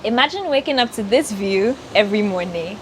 Imagine waking up to this view every morning.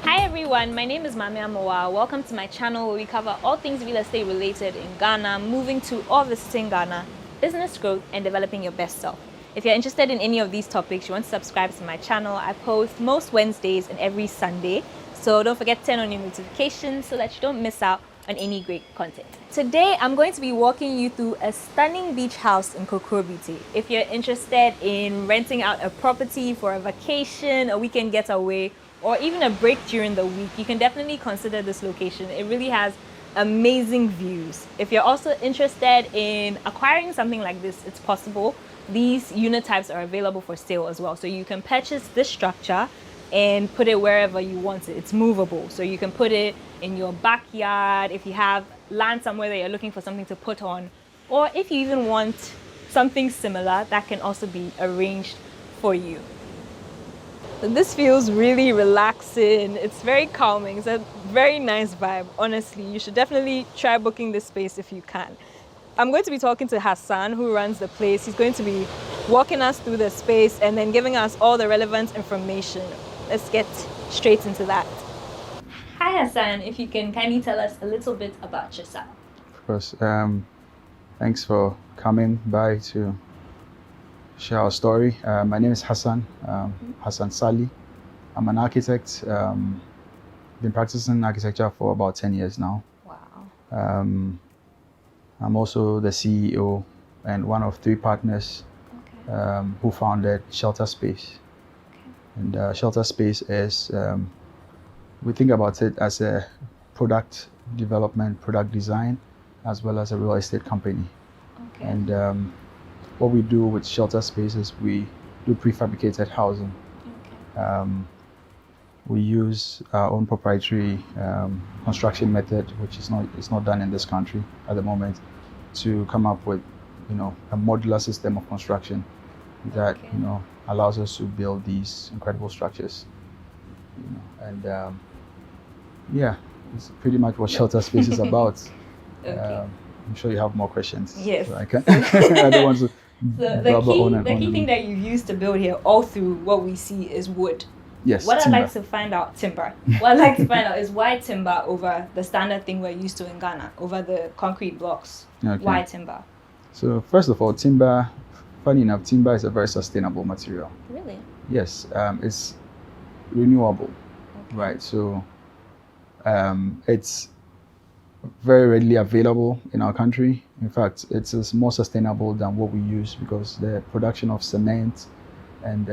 Hi everyone, my name is Amoaa. Welcome to my channel where we cover all things real estate related in Ghana, moving to or visiting Ghana, business growth, and developing your best self. If you're interested in any of these topics, you want to subscribe to my channel. I post most Wednesdays and every Sunday. So don't forget to turn on your notifications so that you don't miss out on any great content. Today, I'm going to be walking you through a stunning beach house in Kokrobiti. If you're interested in renting out a property for a vacation, a weekend getaway, or even a break during the week, you can definitely consider this location. It really has amazing views. If you're also interested in acquiring something like this, it's possible. These unit types are available for sale as well. So you can purchase this structure and put it wherever you want it. It's movable. So you can put it in your backyard if you have land somewhere that you're looking for something to put on, or if you even want something similar, that can also be arranged for you. This feels really relaxing. It's very calming. It's a very nice vibe. Honestly, you should definitely try booking this space if you can. I'm going to be talking to Hassan, who runs the place. He's going to be walking us through the space and then giving us all the relevant information. Let's get straight into that. Hi Hassan, if you can kindly tell us a little bit about yourself. Of course. Thanks for coming by to share our story. My name is Hassan, Hassan Sali. I'm an architect. Been practicing architecture for about 10 years now. Wow. I'm also the CEO and one of 3 partners who founded Shelter Space. And Shelter Space is, we think about it as a product development, product design, as well as a real estate company. Okay. And what we do with Shelter Space is we do prefabricated housing. Okay. We use our own proprietary construction method, which is not done in this country at the moment, to come up with, a modular system of construction that, allows us to build these incredible structures. And it's pretty much what Shelter Space is about. Okay. I'm sure you have more questions. Yes. So I can. I don't want to. The key thing that you use to build here, all through what we see, is wood. Yes. What timber. I'd like to find out, timber. What I'd like to find out is why timber over the standard thing we're used to in Ghana, over the concrete blocks. Okay. Why timber? So first of all, timber. Funny enough, timber is a very sustainable material. Really? Yes. It's renewable, Okay. right? So it's very readily available in our country. In fact, it's more sustainable than what we use because the production of cement and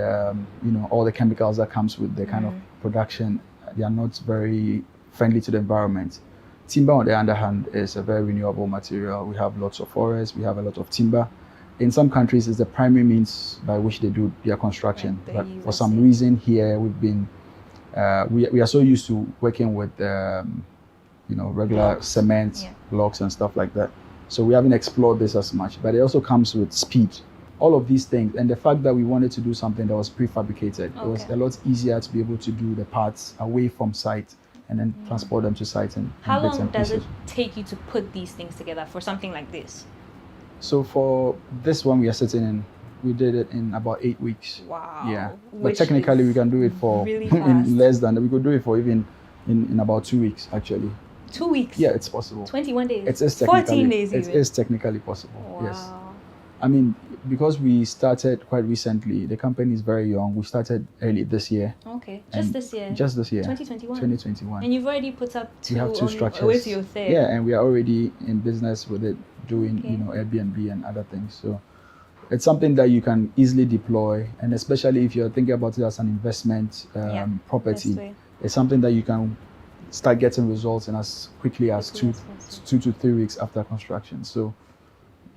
all the chemicals that comes with the kind of production, they are not very friendly to the environment. Timber, on the other hand, is a very renewable material. We have lots of forests, we have a lot of timber. In some countries, it's the primary means by which they do their construction. Like but for some reason here, we've been we are so used to working with regular blocks, cement blocks and stuff like that. So we haven't explored this as much. But it also comes with speed. All of these things, and the fact that we wanted to do something that was prefabricated, it was a lot easier to be able to do the parts away from site and then transport them to site. And how bits long and does pieces. it take you to put these things together for something like this? So for this one we are sitting in, we did it in about 8 weeks. Wow. Yeah. But technically we can do it for really in less than, we could do it for even in about 2 weeks actually. 2 weeks? Yeah, it's possible. 21 days? It is technically, 14 days it even? is technically possible. Wow. Yes. I mean, because we started quite recently, the company is very young. We started early this year. Okay, just this year? Just this year. 2021? 2021. And you've already put up we have 2 structures. With your third? Yeah, and we are already in business with it, doing Airbnb and other things. So it's something that you can easily deploy, and especially if you're thinking about it as an investment property, it's something that you can start getting results in as quickly as 2 to 3 weeks after construction. So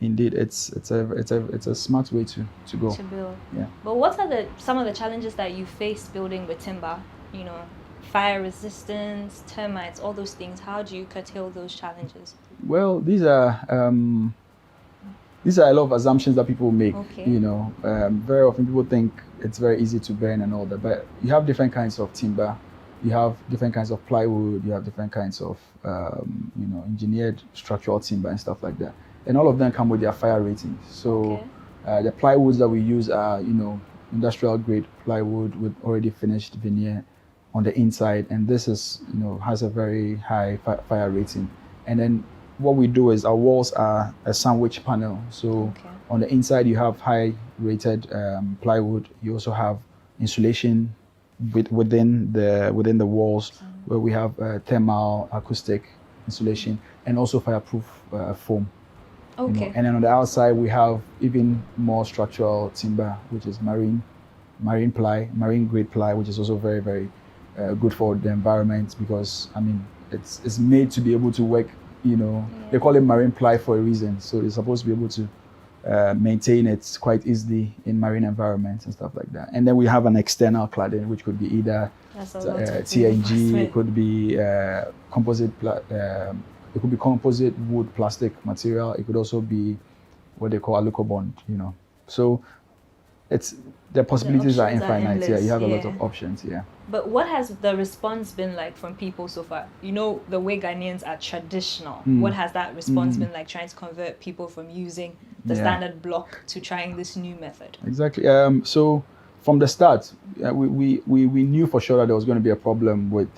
indeed, it's a smart way to go. To build. Yeah. But what are some of the challenges that you face building with timber? Fire resistance, termites, all those things. How do you curtail those challenges? Well, these are a lot of assumptions that people make. Okay. Very often people think it's very easy to burn and all that, but you have different kinds of timber. you have different kinds of plywood, you have different kinds of engineered structural timber and stuff like that, and all of them come with their fire ratings. So the plywoods that we use are industrial grade plywood with already finished veneer on the inside, and this is has a very high fire rating. And then what we do is our walls are a sandwich panel. So on the inside you have high rated plywood. You also have insulation within the walls, where we have thermal, acoustic insulation, and also fireproof foam. And then on the outside we have even more structural timber, which is marine grade ply, which is also very, very good for the environment, because I mean it's made to be able to work. They call it marine ply for a reason. So it's supposed to be able to maintain it quite easily in marine environments and stuff like that. And then we have an external cladding, which could be either TNG, it could be composite. It could be composite wood plastic material. It could also be what they call alucobond. So the possibilities are infinite. You have a lot of options. But what has the response been like from people so far? The way Ghanaians are traditional. What has that response been like, trying to convert people from using the standard block to trying this new method? Exactly. So from the start, we knew for sure that there was going to be a problem with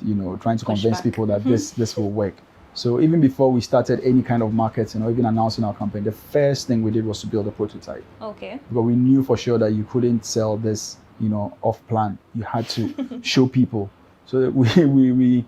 trying to convince people that this will work. So even before we started any kind of marketing or even announcing our company, the first thing we did was to build a prototype. Because we knew for sure that you couldn't sell this off plan. You had to show people. So we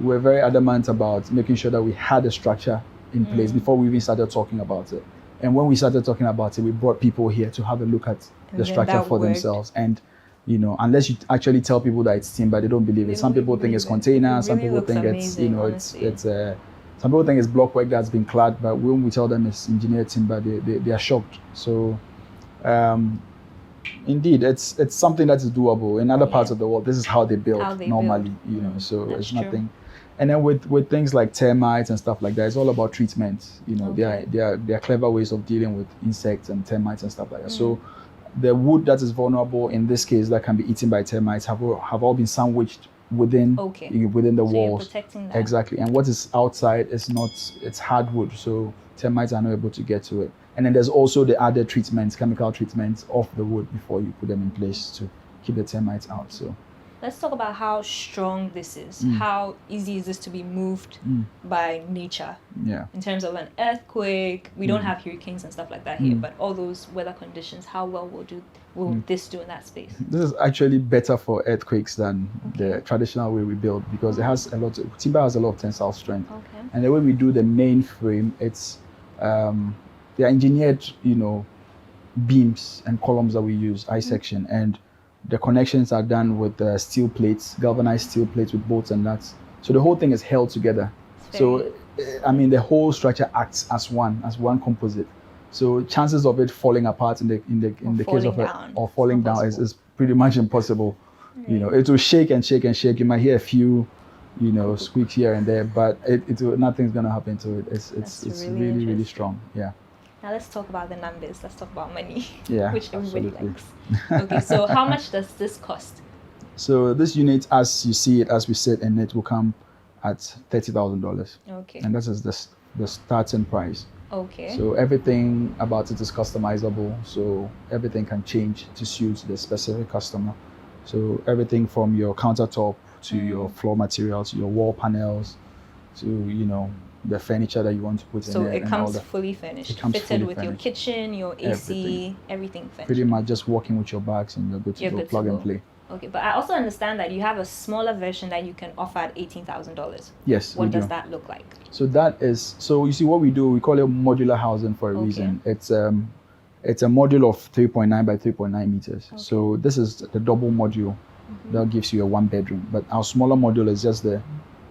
were very adamant about making sure that we had a structure in place before we even started talking about it. And when we started talking about it, we brought people here to have a look at the structure for themselves. And unless you actually tell people that it's timber, they don't believe it. Some people think it's container. Some people think it's some people think it's block work that's been clad. But when we tell them it's engineered timber, they are shocked. So indeed, it's something that is doable. In other parts of the world, this is how they build normally. So it's nothing. And then with things like termites and stuff like that, it's all about treatment. There are clever ways of dealing with insects and termites and stuff like that. So the wood that is vulnerable in this case that can be eaten by termites have all been sandwiched within the walls. You're protecting that. Exactly. And what is outside it's hardwood, so termites are not able to get to it. And then there's also the added treatments, chemical treatments of the wood before you put them in place to keep the termites out. So let's talk about how strong this is. How easy is this to be moved by nature? In terms of an earthquake, we don't have hurricanes and stuff like that here, but all those weather conditions, how well will this do in that space? This is actually better for earthquakes than the traditional way we build, because timber has a lot of tensile strength. And the way we do the main frame, it's they're engineered, beams and columns that we use, I-section, and the connections are done with steel plates, galvanized steel plates with bolts and nuts. So the whole thing is held together. So, the whole structure acts as one composite. So chances of it falling apart in the case of falling down is pretty much impossible. It will shake and shake and shake. You might hear a few, squeaks here and there, but nothing's gonna happen to it. It's really, really strong. Now let's talk about the numbers. Let's talk about money, which everybody absolutely. likes. Okay, so how much does this cost? So this unit, as you see it, as we said in it, will come at $30,000. And that is the starting price. So everything about it is customizable. So everything can change to suit the specific customer. So everything from your countertop to your floor materials, to your wall panels, to the furniture that you want to put in So it. it comes fully furnished, fitted with your kitchen, your AC, everything finished. Pretty much just walking with your bags and you're good to go, plug and play. Okay, but I also understand that you have a smaller version that you can offer at $18,000. Yes, What does that look like? So you see what we do, we call it modular housing for a reason. It's a module of 3.9 by 3.9 meters. So this is the double module that gives you a one bedroom. But our smaller module is just the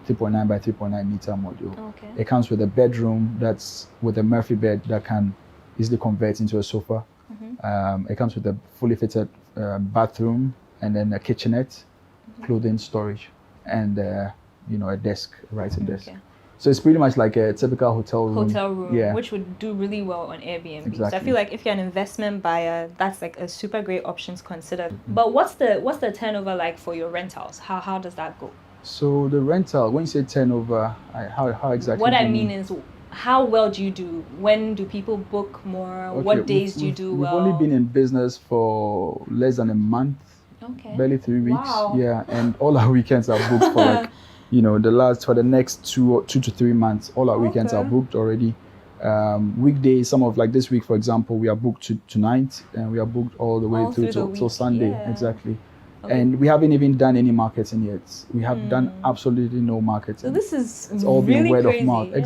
3.9 by 3.9 meter module. It comes with a bedroom that's with a Murphy bed that can easily convert into a sofa. It comes with a fully fitted bathroom, and then a kitchenette, clothing storage, and a desk, a writing desk. So it's pretty much like a typical hotel room. Which would do really well on Airbnb. Exactly. So I feel like if you're an investment buyer, that's like a super great option to consider. But what's the turnover like for your rentals? How does that go? So the rental, when you say turnover, how exactly? What do I you mean is, how well do you do? When do people book more? Okay, What days do you do we've well? only been in business for less than a month, Okay. barely 3 weeks. Wow. Yeah, and all our weekends are booked for like, for the next 2 to 3 months. All our weekends are Okay. booked already. Weekdays, some of like this week, for example, we are booked tonight, and we are booked all the way All through through the till week, Sunday. yeah. Exactly. Okay. And we haven't even done any marketing yet. We have done absolutely no marketing. So this is It's all really been word crazy, of mouth. yeah.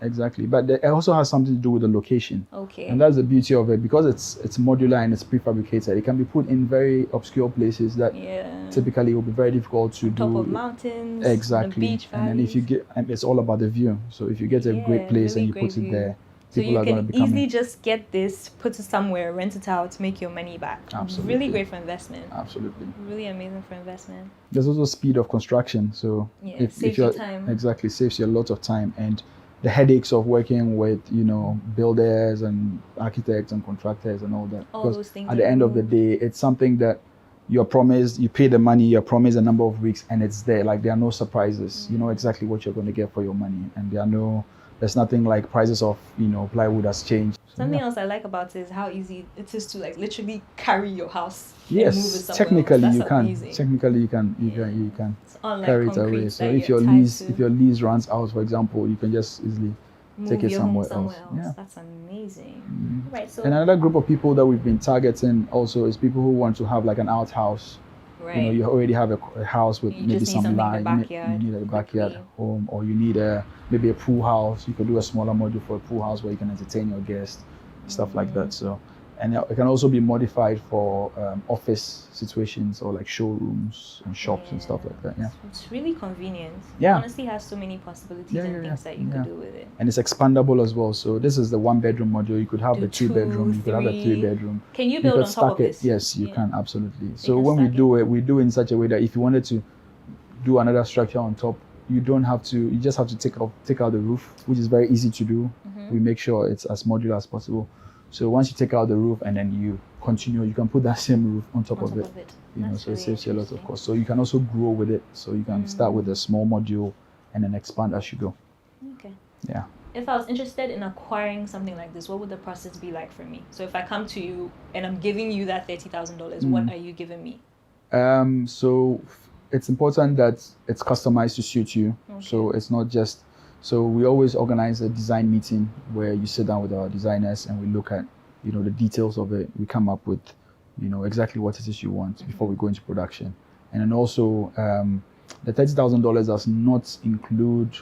Exactly. But it also has something to do with the location. Okay. And that's the beauty of it, because it's modular and it's prefabricated. It can be put in very obscure places that typically will be very difficult to do. Top of mountains, exactly. the beach valleys. And then if you get, and it's all about the view. So if you get a great place really and you great put it view. there, So people you are going to can be coming. easily just get this, put it somewhere, rent it out, make your money back. Absolutely. Really great for investment. Absolutely. Really amazing for investment. There's also speed of construction. So saves you time. Exactly, saves you a lot of time, and the headaches of working with builders and architects and contractors and all that. All because those things at the end of the day, it's something that you're promised. You pay the money, you're promised a number of weeks, and it's there. Like, there are no surprises. You know exactly what you're going to get for your money, and there's nothing like prices of plywood has changed. Something else I like about it is how easy it is to like literally carry your house. Yes, and move it somewhere technically else. you That's can. amazing. Technically you can It's unlike carry it concrete away. So that if you're your tied lease to. runs out, for example, you can just easily Move take it your home somewhere else. Yeah. That's amazing. Right. So And another group of people that we've been targeting also is people who want to have like an outhouse. right. You already have a house with You maybe just need some something in the land. backyard You need a backyard quickly. home, or you need maybe a pool house. You could do a smaller module for a pool house where you can entertain your guests, stuff like that. So, and it can also be modified for office situations or like showrooms and shops and stuff like that. Yeah. It's really convenient. Yeah. It honestly has so many possibilities and things that you could do with it. And it's expandable as well. So this is the 1-bedroom module. You could have Do a 2-bedroom. You could have a 2, 3-bedroom. Can you build on top of this? Yes, you can, absolutely. So can when we stack do it, we do it in such a way that if you wanted to do another structure on top, you don't have to. You just have to take out the roof, which is very easy to do. We make sure it's as modular as possible. So once you take out the roof and then you continue, you can put that same roof on top of it. So it saves you a lot of cost. So you can also grow with it. So you can start with a small module and then expand as you go. Okay. Yeah. If I was interested in acquiring something like this, what would the process be like for me? So if I come to you and I'm giving you that $30,000, what are you giving me? So it's important that it's customized to suit you. Okay. So it's not just. So we always organize a design meeting where you sit down with our designers and we look at, the details of it. We come up with, exactly what it is you want before we go into production. And then also, the $30,000 does not include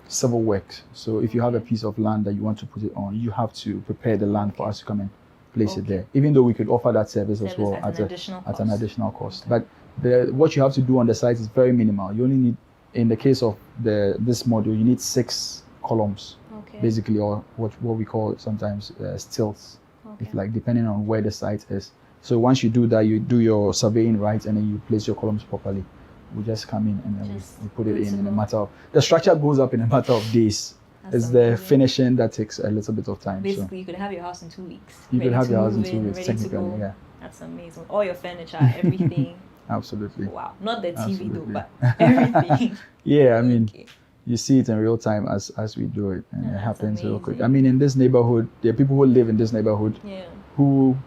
civil works. So if you have a piece of land that you want to put it on, you have to prepare the land for us to come and place it there. Even though we could offer that service as well at an additional cost. But what you have to do on the site is very minimal. You only need, in the case of this module, you need 6 columns, basically, or what we call sometimes stilts, if like depending on where the site is. So once you do that, you do your surveying right, and then you place your columns properly. We just come in and then we put it in a matter of. The structure goes up in a matter of days. It's the finishing that takes a little bit of time. Basically, you could have your house in 2 weeks. You could have your house in 2 weeks, technically, yeah. That's amazing. All your furniture, everything. Absolutely. Wow. Not the TV though, but everything. Yeah, I mean, you see it in real time as we do it, and it happens real quick. I mean, in this neighborhood, there are people who live in this neighborhood who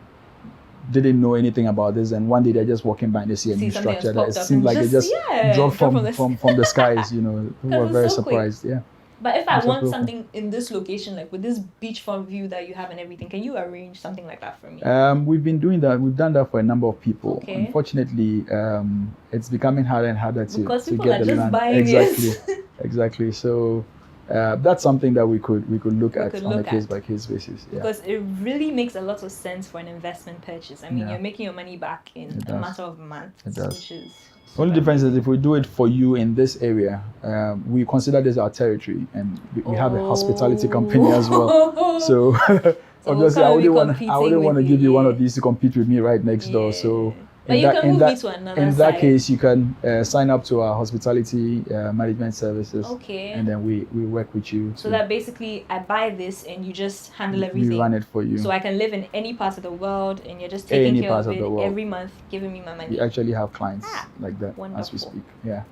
didn't know anything about this, and one day they're just walking by and they see a new structure that it seems like it just dropped from the skies. People were very surprised. Yeah. But if I want something in this location, like with this beachfront view that you have and everything, can you arrange something like that for me? We've been doing that. We've done that for a number of people. Okay. Unfortunately, it's becoming harder and harder to because people get are the just land. Buying Exactly. So that's something that we could look at on a case by case basis. Yeah. Because it really makes a lot of sense for an investment purchase. I mean, you're making your money back in a matter of months, which is. The only difference is if we do it for you in this area, we consider this our territory, and we have a hospitality company as well. So obviously, I wouldn't want to give you one of these to compete with me right next door. So But you can move me to another in that side. case, you can sign up to our hospitality management services. Okay. And then we work with you. So that basically I buy this and you just handle we everything. run it for you. So I can live in any part of the world and you're just taking care of it every month, giving me my money. We actually have clients like that wonderful. as we speak. Yeah.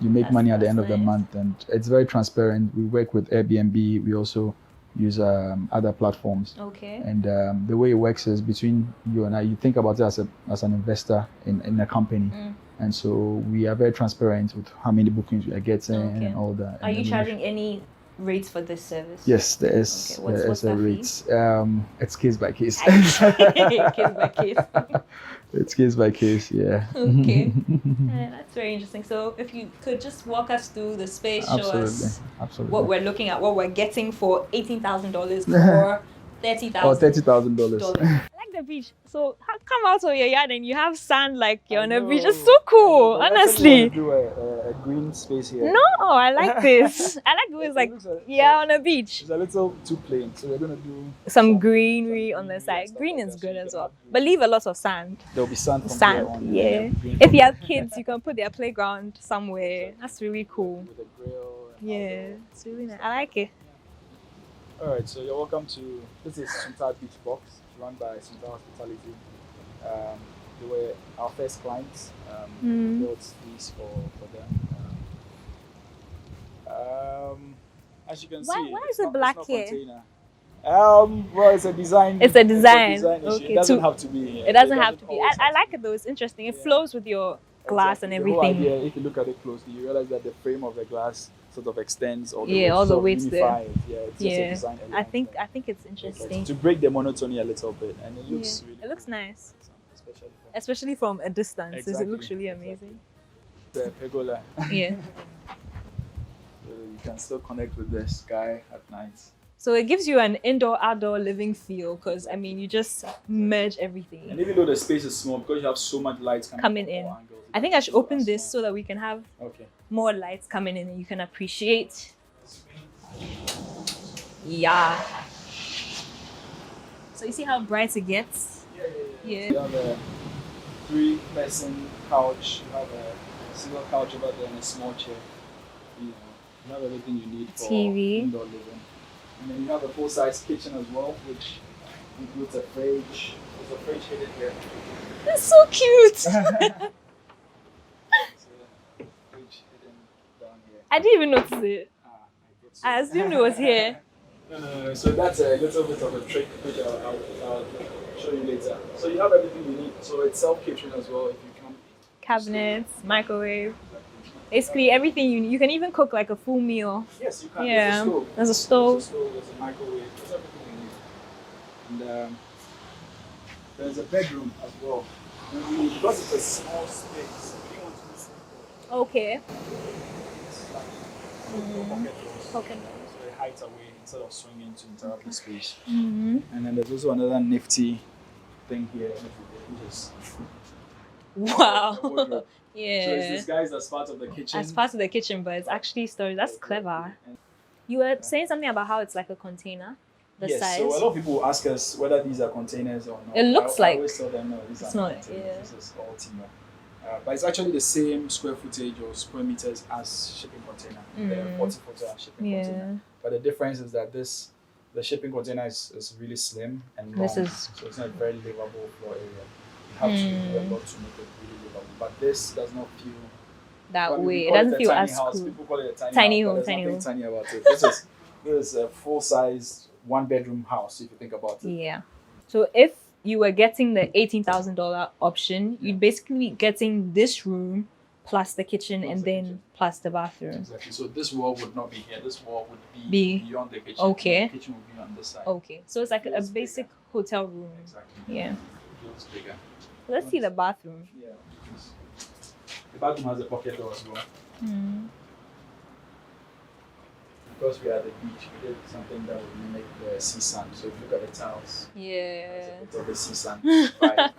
You make money at the end of the month, and it's very transparent. We work with Airbnb. We also use other platforms. Okay. And the way it works is between you and I. You think about it as an investor in a company, and so we are very transparent with how many bookings we are getting and all that. Are you charging any rates for this service? Yes, there is. Okay. What's a that rate. It's case by case. Case by case. It's case by case, yeah. Okay. That's very interesting. So if you could just walk us through the space, show us what we're looking at, what we're getting for $18,000 or $30,000. Or $30,000. I like the beach. So come out of your yard and you have sand like you're on a beach. It's so cool, honestly. Do a green space here. No, I like this. I like the way it's like, on a beach. It's a little too plain, so we're going to do some greenery on the side. Green is good as well, but leave a lot of sand. There'll be sand from here on. Yeah. If you have kids, you can put their playground somewhere. That's really cool. With a grill. It's really nice. I like it. Alright, so you're welcome to, this is Sunta Beach Box, run by Sunta Hospitality. They were our first clients. Built these for them. As you can see, why is it black here? Well, it's a design. It's a design. Okay. It doesn't have to be. It doesn't have to be. I like it though. It's interesting. It flows with your glass and everything. The whole idea, if you look at it closely, you realize that the frame of the glass sort of extends all the way to there. It's just a design element. I think it's interesting to break the monotony a little bit, and it looks really. It looks nice, especially from a distance. Exactly. It looks really amazing. The pergola. Yeah. So you can still connect with the sky at night. So it gives you an indoor-outdoor living feel because, I mean, you just merge everything. And even though the space is small, because you have so much light coming in, I think I should open this so that we can have more lights coming in and you can appreciate. Yeah. So you see how bright it gets? Yeah. You have a 3-person couch, you have a single couch over there and a small chair. You have everything you need for TV. Indoor living. And then you have a full-size kitchen as well, which includes a fridge. There's a fridge hidden here. That's so cute! There's a fridge hidden down here. I didn't even notice it. I assumed it was here. No. So that's a little bit of a trick, which I'll show you later. So you have everything you need. So it's self-catering as well if you come. Cabinets, microwave. Basically everything you can even cook like a full meal. Yes, you can. Yeah. There's a stove. There's a microwave. There's everything you need. And there's a bedroom as well. Because it's a small space, we want to use simple. Okay. It's like pocket doors. So it hides away instead of swinging to interrupt the space. And then there's also another nifty thing here, which is wow. Yeah. So it's disguised as part of the kitchen. As part of the kitchen, but it's actually storage. That's clever. You were saying something about how it's like a container, the size. So a lot of people ask us whether these are containers or not. It looks I always tell them no, these are not containers. Yeah. This is all timber. But it's actually the same square footage or square meters as shipping container, the 40-footer shipping container. But the difference is that the shipping container is really slim and long, so it's not a very livable floor area. You have to do a lot to make it really livable. But this does not feel that way. It doesn't feel as cool. People call it a tiny home. There's nothing tiny about it. This is a full-size 1-bedroom house if you think about it. Yeah. So if you were getting the $18,000 option, you'd basically be getting this room plus the kitchen and then plus the bathroom. Exactly. So this wall would not be here. This wall would be beyond the kitchen. Okay. The kitchen would be on this side. Okay. So it's like a basic hotel room. Exactly. Yeah. It looks bigger. Let's see the bathroom. Yeah. The bathroom has a pocket door as well. Because we are at the beach, we did something that would mimic the sea sand. So if you look at the tiles, yeah, it's a bit of the sea sand vibe.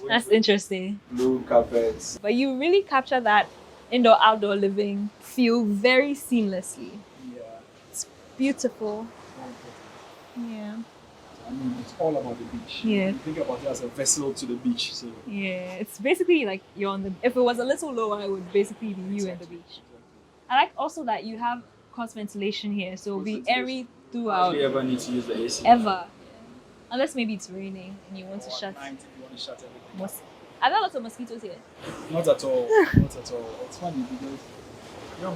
That's interesting. Blue carpets. But you really capture that indoor-outdoor living feel very seamlessly. Yeah. It's beautiful. Yeah. I mean, it's all about the beach. Yeah. You think about it as a vessel to the beach. So Yeah, it's basically like you're on the. If it was a little lower, it would basically be you and the beach. I like also that you have cross ventilation here, so it'll be airy throughout. hardly ever need to use the AC. Ever. Unless maybe it's raining and you want to Or shut. at night if you want to shut everything. Are there lots of mosquitoes here? Not at all. Not at all. It's funny because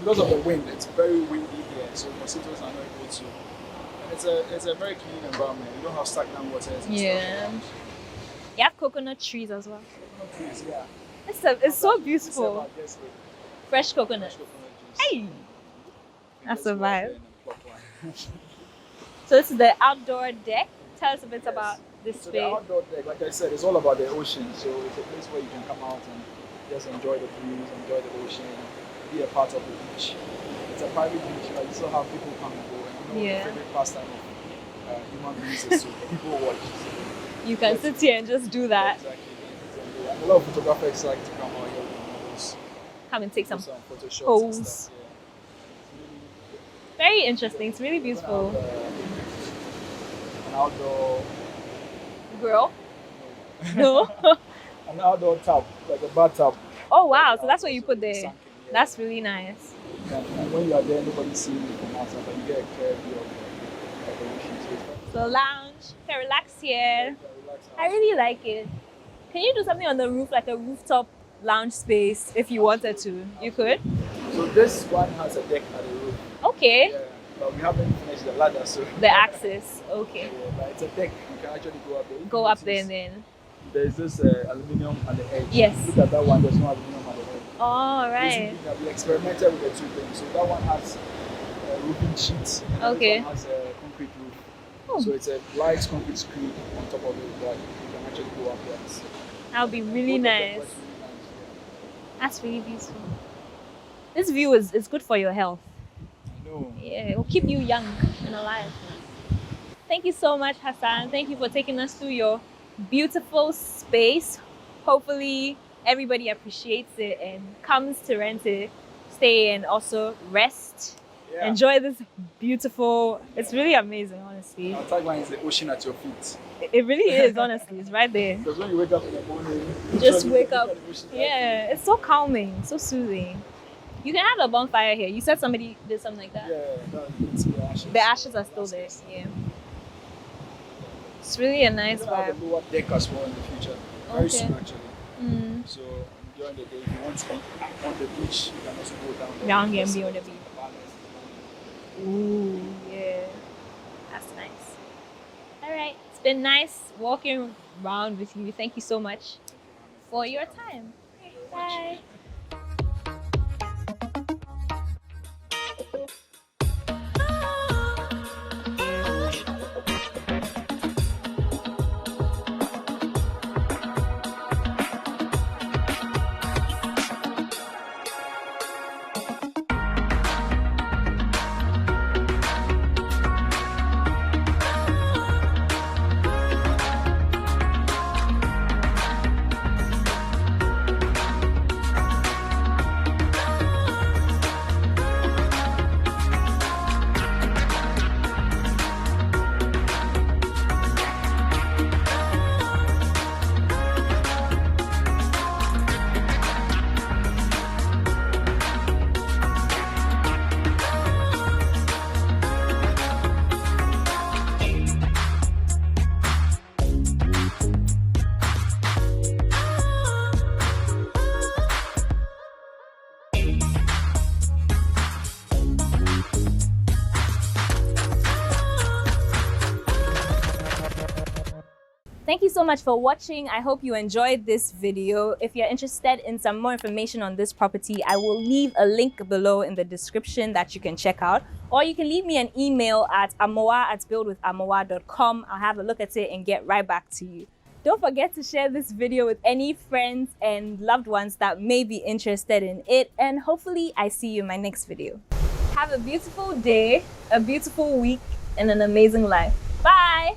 because of the wind, it's very windy here, so mosquitoes are not able to. And it's a very clean environment. You don't have stagnant waters. And Yeah. stuff. You have coconut trees as well. Coconut trees, yeah. It's so December, beautiful. yes, with Fresh coconut. fresh coconut juice. Hey! That's a Just go out vibe. there and pluck one. So this is the outdoor deck. Tell us a bit Yes. about this So the space. outdoor deck, like I said, it's all about the ocean. So it's a place where you can come out and just enjoy the breeze, enjoy the ocean, be a part of the beach. It's a private beach, but you still have people come and go. And Yeah. the favorite pastime of human beings is to people watch. So, You can sit here and just do that. exactly. And a lot of photographers like to come out here with models, Come and take some photo shots pose. and stuff. Yeah. Very interesting. It's really We're gonna beautiful. have, an outdoor Grill? No. an outdoor tub, like a bathtub. Oh wow, so that's what you put Sunken, there. yeah. That's really nice. And when you are there, nobody's seeing you from outside, but you get a clear view of the ocean. So it's So lounge, you can relax here. relax I really like it. Can you do something on the roof, like a rooftop lounge space, if you wanted to? You could? So this one has a deck at the roof. Okay. Yeah, but we haven't finished the ladder, so The axis. Okay. yeah, but it's a deck. You can actually go up there. If Go you up there notice, and then. There's this aluminium at the edge. Yes. Look at that one. There's no aluminium at the edge. All right. Basically, we experimented with the two things. So that one has roofing sheets. And Okay. this one has a concrete roof. Oh. So it's a light concrete screen on top of it that you can actually go up there. That would be really Both of them nice. works really nice, That's really beautiful. This view is good for your health. yeah. I know. Yeah, it will keep you young and alive. Thank you so much, Hassan. Thank you for taking us through your beautiful space. Hopefully, everybody appreciates it and comes to rent it, stay, and also rest. Yeah. Enjoy this beautiful. It's really amazing, honestly. Our tagline is the ocean at your feet. It really is, honestly. It's right there. Because when you wake up in the morning, you Just look wake at up. the ocean right Yeah, it's so calming, so soothing. You can have a bonfire here. You said somebody did something like that. there. Yeah, that's the ashes. The ashes are still there. Yeah. It's really a nice We're gonna have vibe. a lower deck as well in the future. Very Okay. soon, actually. Mm. So during the day, if you want to be on the beach, you can also go down there. Down here and Just be on the sit beach. in balance. Ooh, yeah. That's nice. All right. It's been nice walking around with you. Thank you so much for your time. Bye. Thank you so much for watching. I hope you enjoyed this video. If you're interested in some more information on this property, I will leave a link below in the description that you can check out. Or you can leave me an email at amoaa@buildwithamoaa.com. I'll have a look at it and get right back to you. Don't forget to share this video with any friends and loved ones that may be interested in it. And hopefully I see you in my next video. Have a beautiful day, a beautiful week, and an amazing life. Bye!